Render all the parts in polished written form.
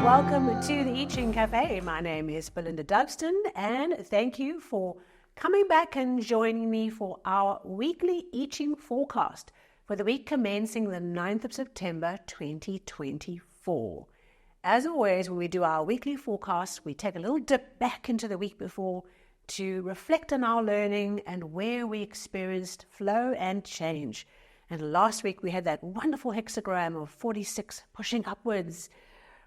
welcome to the I Ching Cafe. My name is Belinda Dugston, and thank you for coming back and joining me for our weekly I Ching forecast for the week commencing the 9th of September 2024. As always, when we do our weekly forecast, we take a little dip back into the week before to reflect on our learning and where we experienced flow and change. And last week we had that wonderful hexagram of 46 pushing upwards,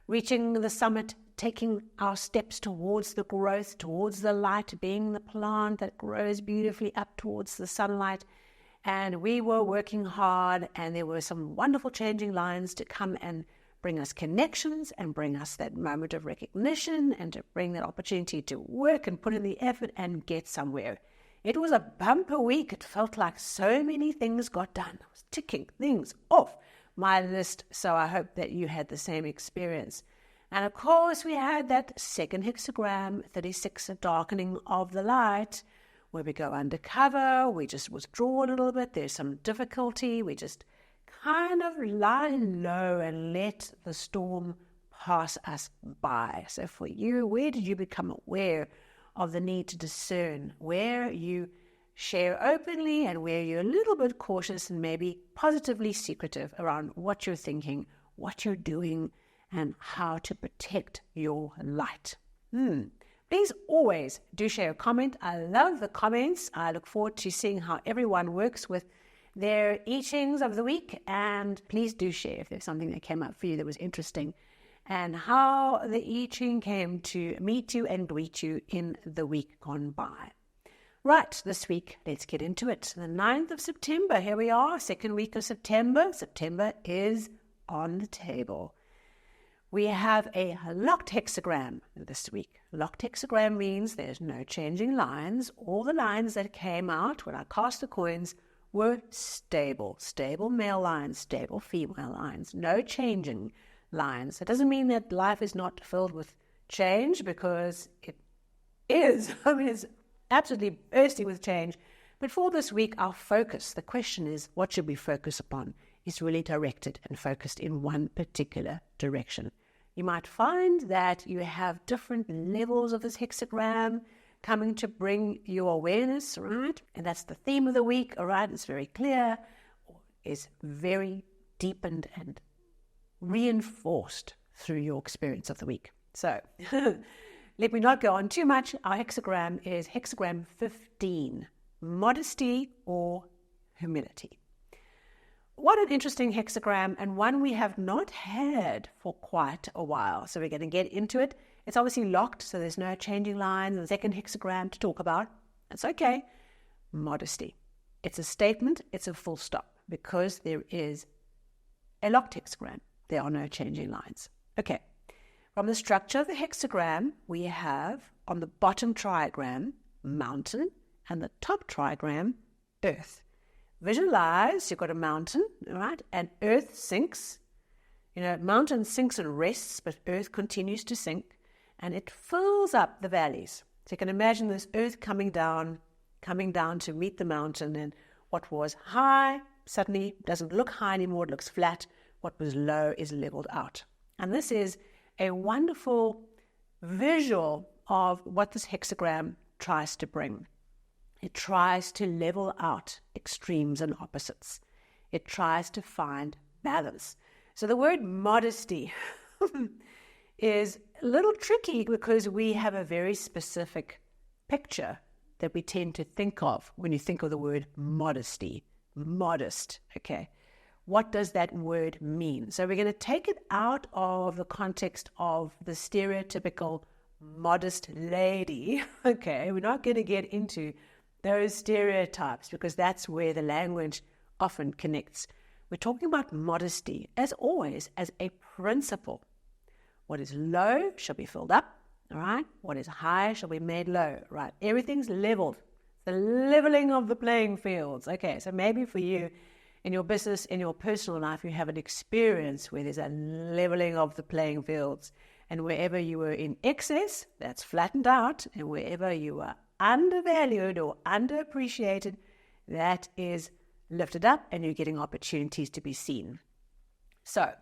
reaching the summit, taking our steps towards the growth, towards the light, being the plant that grows beautifully up towards the sunlight. And we were working hard, and there were some wonderful changing lines to come and bring us connections and bring us that moment of recognition and to bring that opportunity to work and put in the effort and get somewhere. It was a bumper week. It felt like so many things got done. I was ticking things off my list, so I hope that you had the same experience. And of course, we had that second hexagram, 36, a darkening of the light, where we go undercover, we just withdraw a little bit, there's some difficulty, we just kind of lie low and let the storm pass us by. So for you, where did you become aware of the need to discern, where you share openly and where you're a little bit cautious and maybe positively secretive around what you're thinking, what you're doing, and how to protect your light? Please always do share a comment. I love the comments. I look forward to seeing how everyone works with their I Chings of the week, and please do share if there's something that came up for you that was interesting and how the I Ching came to meet you and greet you in the week gone by. Right, this week, let's get into it. The 9th of September, here we are, second week of September. September is on the table. We have a locked hexagram this week. Locked hexagram means there's no changing lines. All the lines that came out when I cast the coins were stable. Stable male lines, stable female lines, no changing lines. It doesn't mean that life is not filled with change, because it is. I mean, it's absolutely bursting with change. But for this week, our focus, the question is, what should we focus upon, is really directed and focused in one particular direction. You might find that you have different levels of this hexagram coming to bring your awareness, right? And that's the theme of the week, all right? It's very clear, is very deepened and reinforced through your experience of the week. So let me not go on too much. Our hexagram is hexagram 15, modesty or humility. What an interesting hexagram, and one we have not had for quite a while. So we're going to get into it. It's obviously locked, so there's no changing lines. The second hexagram to talk about. That's okay. Modesty. It's a statement. It's a full stop, because there is a locked hexagram. There are no changing lines. Okay. From the structure of the hexagram, we have on the bottom trigram, mountain, and the top trigram, earth. Visualize, you've got a mountain, all right, and earth sinks. You know, mountain sinks and rests, but earth continues to sink, and it fills up the valleys. So you can imagine this earth coming down to meet the mountain, and what was high suddenly doesn't look high anymore, it looks flat. What was low is leveled out. And this is a wonderful visual of what this hexagram tries to bring. It tries to level out extremes and opposites. It tries to find balance. So the word modesty is a little tricky, because we have a very specific picture that we tend to think of when you think of the word modesty. Modest, okay? What does that word mean? So we're going to take it out of the context of the stereotypical modest lady, okay? We're not going to get into those stereotypes, because that's where the language often connects. We're talking about modesty, as always, as a principle. What is low shall be filled up, all right? What is high shall be made low, right? Everything's leveled. The leveling of the playing fields. Okay, so maybe for you, in your business, in your personal life, you have an experience where there's a leveling of the playing fields. And wherever you were in excess, that's flattened out. And wherever you are undervalued or underappreciated, that is lifted up, and you're getting opportunities to be seen. So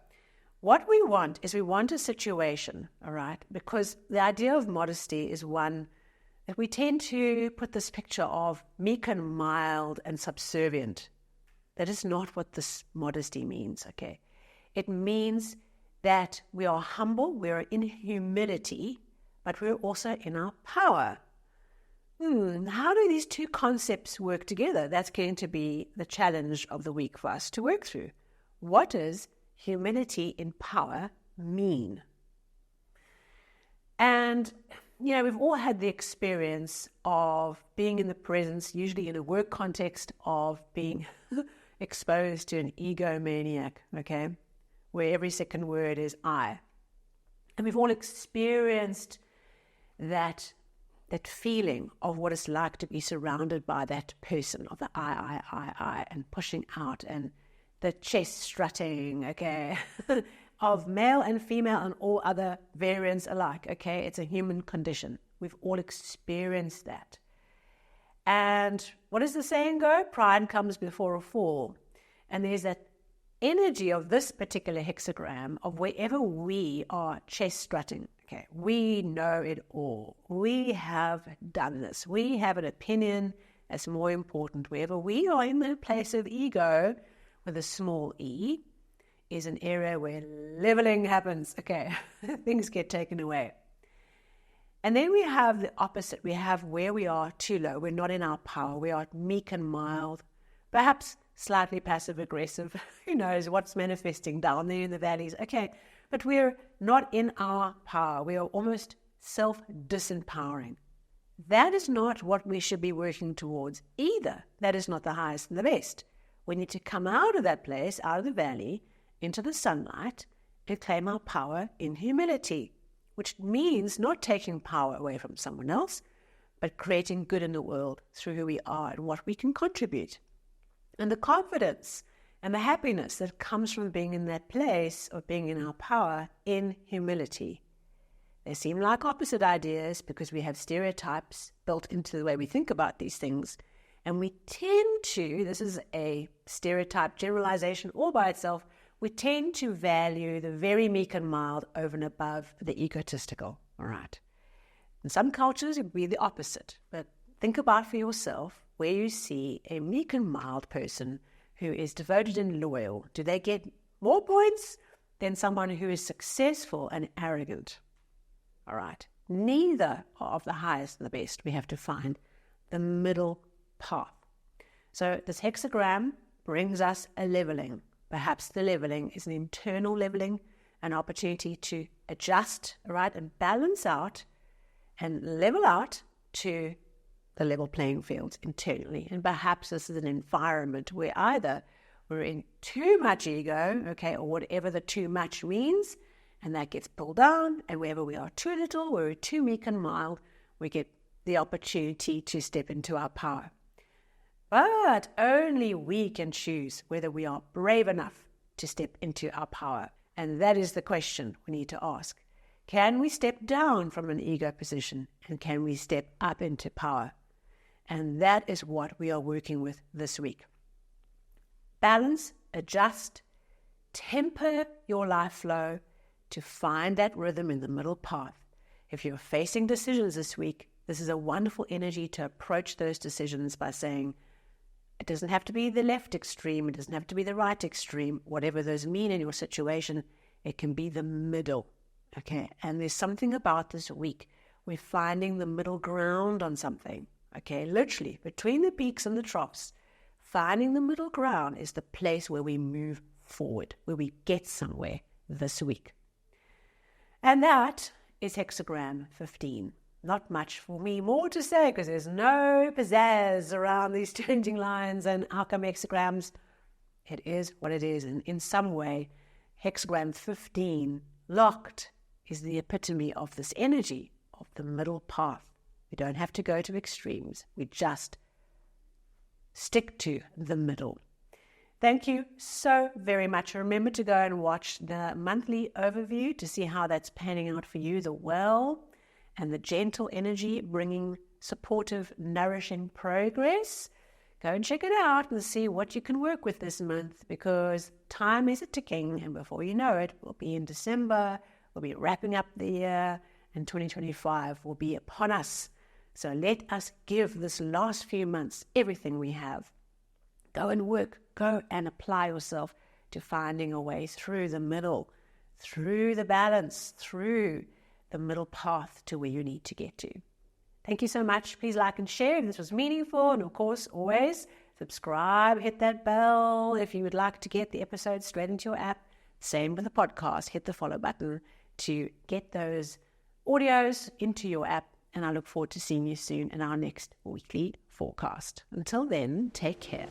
What we want is we want a situation, all right? Because the idea of modesty is one that we tend to put this picture of meek and mild and subservient. That is not what this modesty means, okay? It means that we are humble, we are in humility, but we're also in our power. How do these two concepts work together? That's going to be the challenge of the week for us to work through. What does humility in power mean? And, we've all had the experience of being in the presence, usually in a work context, of being exposed to an egomaniac, okay, where every second word is I. And we've all experienced that feeling of what it's like to be surrounded by that person, of the I, and pushing out, and the chest strutting, okay, of male and female and all other variants alike, okay? It's a human condition. We've all experienced that. And what does the saying go? Pride comes before a fall. And there's that energy of this particular hexagram of wherever we are chest strutting, okay, we know it all. We have done this. We have an opinion that's more important. Wherever we are in the place of ego with a small e is an area where leveling happens, okay, things get taken away. And then we have the opposite. We have where we are too low. We're not in our power. We are meek and mild, perhaps slightly passive-aggressive. Who knows what's manifesting down there in the valleys. Okay, but we're not in our power. We are almost self-disempowering. That is not what we should be working towards either. That is not the highest and the best. We need to come out of that place, out of the valley, into the sunlight, and claim our power in humility, which means not taking power away from someone else, but creating good in the world through who we are and what we can contribute. And the confidence and the happiness that comes from being in that place of being in our power in humility. They seem like opposite ideas because we have stereotypes built into the way we think about these things. And we tend to, this is a stereotype generalization all by itself, we tend to value the very meek and mild over and above the egotistical, all right? In some cultures, it would be the opposite. But think about for yourself where you see a meek and mild person who is devoted and loyal. Do they get more points than someone who is successful and arrogant? All right. Neither are of the highest and the best. We have to find the middle path. So this hexagram brings us a leveling. Perhaps the leveling is an internal leveling, an opportunity to adjust, right, and balance out and level out to the level playing field internally. And perhaps this is an environment where either we're in too much ego, okay, or whatever the too much means, and that gets pulled down, and wherever we are too little, we're too meek and mild, we get the opportunity to step into our power. But only we can choose whether we are brave enough to step into our power. And that is the question we need to ask. Can we step down from an ego position, and can we step up into power? And that is what we are working with this week. Balance, adjust, temper your life flow to find that rhythm in the middle path. If you're facing decisions this week, this is a wonderful energy to approach those decisions by saying, it doesn't have to be the left extreme, it doesn't have to be the right extreme, whatever those mean in your situation, it can be the middle, okay? And there's something about this week, we're finding the middle ground on something, okay? Literally, between the peaks and the troughs, finding the middle ground is the place where we move forward, where we get somewhere this week. And that is hexagram 15. Not much for me more to say because there's no pizzazz around these changing lines and outcome hexagrams. It is what it is. And in some way, hexagram 15, locked, is the epitome of this energy of the middle path. We don't have to go to extremes. We just stick to the middle. Thank you so very much. Remember to go and watch the monthly overview to see how that's panning out for you, the well and the gentle energy bringing supportive, nourishing progress. go and check it out and see what you can work with this month, because time is a-ticking, and before you know it, we'll be in December, we'll be wrapping up the year, and 2025 will be upon us. So let us give this last few months everything we have. Go and work, go and apply yourself to finding a way through the middle, through the balance, through the middle path to where you need to get to. Thank you so much. Please like and share if this was meaningful. And of course, always subscribe, hit that bell if you would like to get the episodes straight into your app. Same with the podcast. Hit the follow button to get those audios into your app. And I look forward to seeing you soon in our next weekly forecast. Until then, take care.